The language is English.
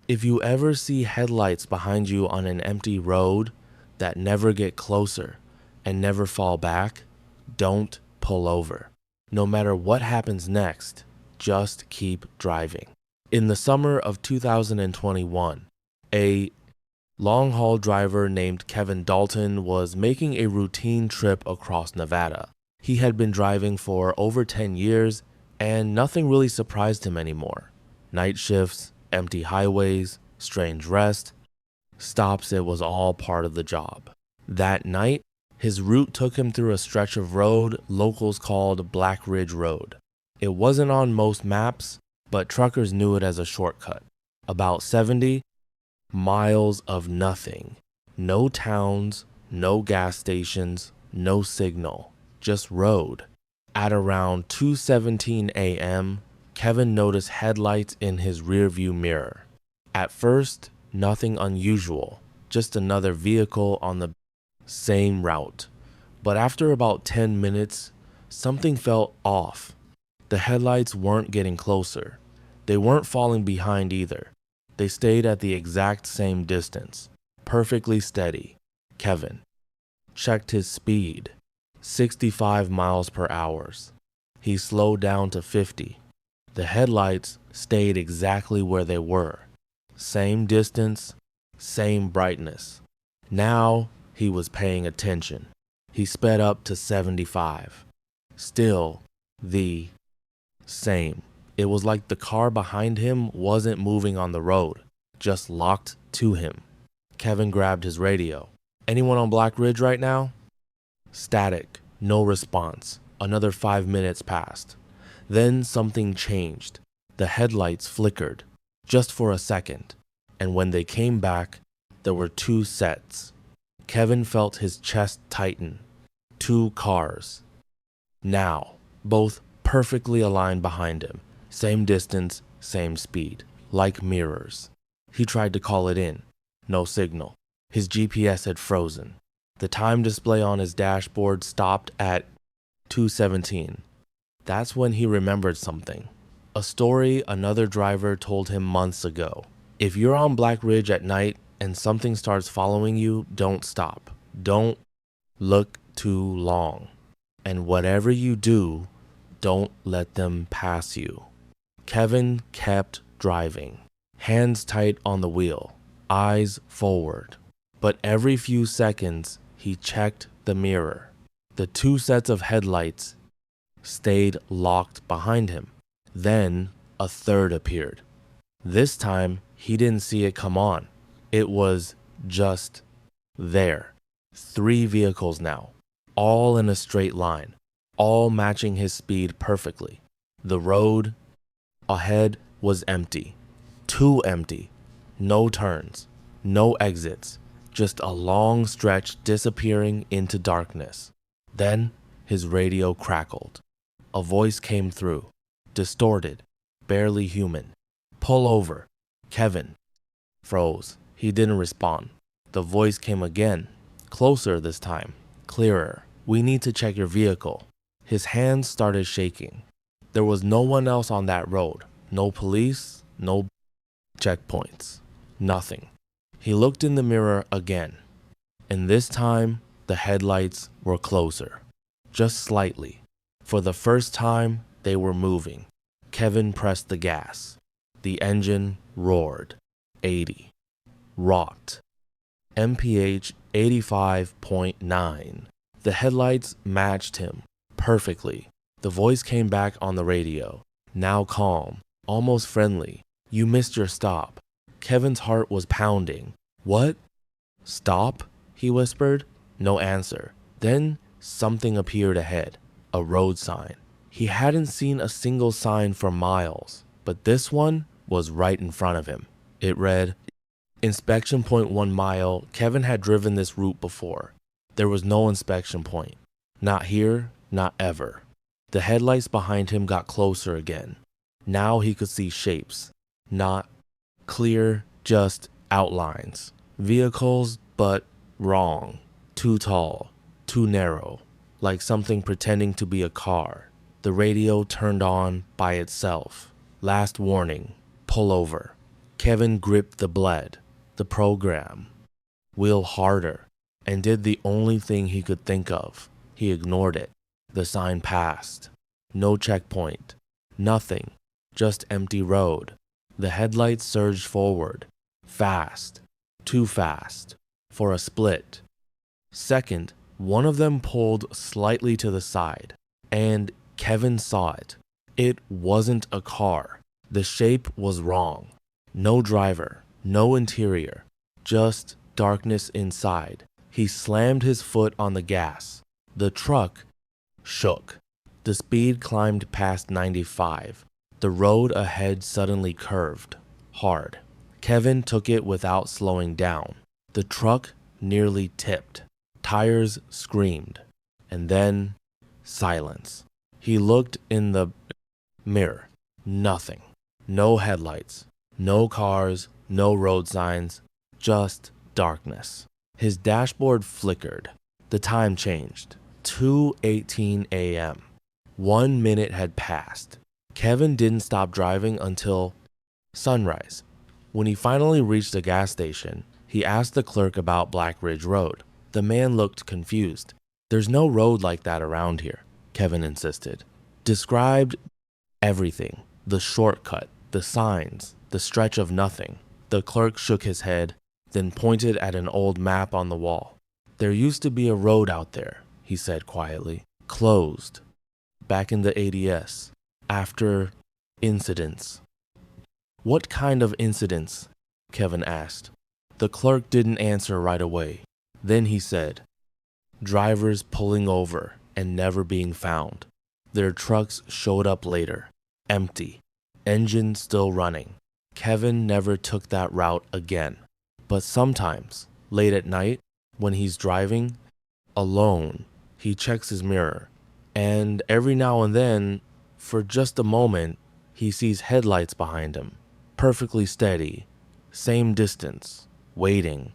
If you ever see headlights behind you on an empty road that never get closer and never fall back, don't pull over. No matter what happens next, just keep driving. In the summer of 2021, a long-haul driver named Kevin Dalton was making a routine trip across Nevada. He had been driving for over 10 years, and nothing really surprised him anymore. Night shifts, empty highways, strange rest, stops, it was all part of the job. That night, his route took him through a stretch of road locals called Black Ridge Road. It wasn't on most maps, but truckers knew it as a shortcut. About 70 miles of nothing. No towns, no gas stations, no signal, just road. At around 2:17 a.m., Kevin noticed headlights in his rearview mirror. At first, nothing unusual, just another vehicle on the same route. But after about 10 minutes, something felt off. The headlights weren't getting closer. They weren't falling behind either. They stayed at the exact same distance, perfectly steady. Kevin checked his speed, 65 miles per hour. He slowed down to 50. The headlights stayed exactly where they were. Same distance, same brightness. Now he was paying attention. He sped up to 75. Still the same. It was like the car behind him wasn't moving on the road, just locked to him. Kevin grabbed his radio. Anyone on Black Ridge right now? Static, no response. Another 5 minutes passed. Then something changed. The headlights flickered, just for a second, and when they came back, there were two sets. Kevin felt his chest tighten. Two cars. Now, both perfectly aligned behind him. Same distance, same speed, like mirrors. He tried to call it in. No signal. His GPS had frozen. The time display on his dashboard stopped at 2:17. That's when he remembered something. A story another driver told him months ago. If you're on Black Ridge at night and something starts following you, don't stop. Don't look too long. And whatever you do, don't let them pass you. Kevin kept driving, hands tight on the wheel, eyes forward. But every few seconds, he checked the mirror. The two sets of headlights stayed locked behind him. Then a third appeared. This time, he didn't see it come on. It was just there. 3 vehicles now, all in a straight line, all matching his speed perfectly. The road ahead was empty. Too empty. No turns, no exits, just a long stretch disappearing into darkness. Then his radio crackled. A voice came through, distorted, barely human. Pull over. Kevin froze. He didn't respond. The voice came again, closer this time, clearer. We need to check your vehicle. His hands started shaking. There was no one else on that road. No police, no checkpoints, nothing. He looked in the mirror again, and this time the headlights were closer, just slightly. For the first time, they were moving. Kevin pressed the gas. The engine roared. 80. Rocked. MPH 85.9. The headlights matched him perfectly. The voice came back on the radio, now calm, almost friendly. You missed your stop. Kevin's heart was pounding. What? Stop? He whispered. No answer. Then something appeared ahead. A road sign. He hadn't seen a single sign for miles, but this one was right in front of him. It read, Inspection Point 1 mile. Kevin had driven this route before. There was no inspection point. Not here, not ever. The headlights behind him got closer again. Now he could see shapes. Not clear, just outlines. Vehicles, but wrong. Too tall, too narrow. Like something pretending to be a car. The radio turned on by itself. Last warning. Pull over. Kevin gripped the bled, the program, wheel harder, and did the only thing he could think of. He ignored it. The sign passed. No checkpoint. Nothing. Just empty road. The headlights surged forward. Fast. Too fast. For a split second, one of them pulled slightly to the side, and Kevin saw it. It wasn't a car. The shape was wrong. No driver. No interior. Just darkness inside. He slammed his foot on the gas. The truck shook. The speed climbed past 95. The road ahead suddenly curved, hard. Kevin took it without slowing down. The truck nearly tipped. Tires screamed. And then silence. He looked in the mirror. Nothing. No headlights. No cars. No road signs. Just darkness. His dashboard flickered. The time changed. 2:18 a.m. 1 minute had passed. Kevin didn't stop driving until sunrise. When he finally reached the gas station, he asked the clerk about Black Ridge Road. The man looked confused. "There's no road like that around here," Kevin insisted. Described everything. The shortcut, the signs, the stretch of nothing. The clerk shook his head, then pointed at an old map on the wall. "There used to be a road out there," he said quietly. "Closed. Back in the 80s. After incidents." "What kind of incidents?" Kevin asked. The clerk didn't answer right away. Then he said, "Drivers pulling over and never being found. Their trucks showed up later, empty, engine still running. Kevin never took that route again. But sometimes, late at night, when he's driving, alone, he checks his mirror. And every now and then, for just a moment, he sees headlights behind him, perfectly steady, same distance, waiting,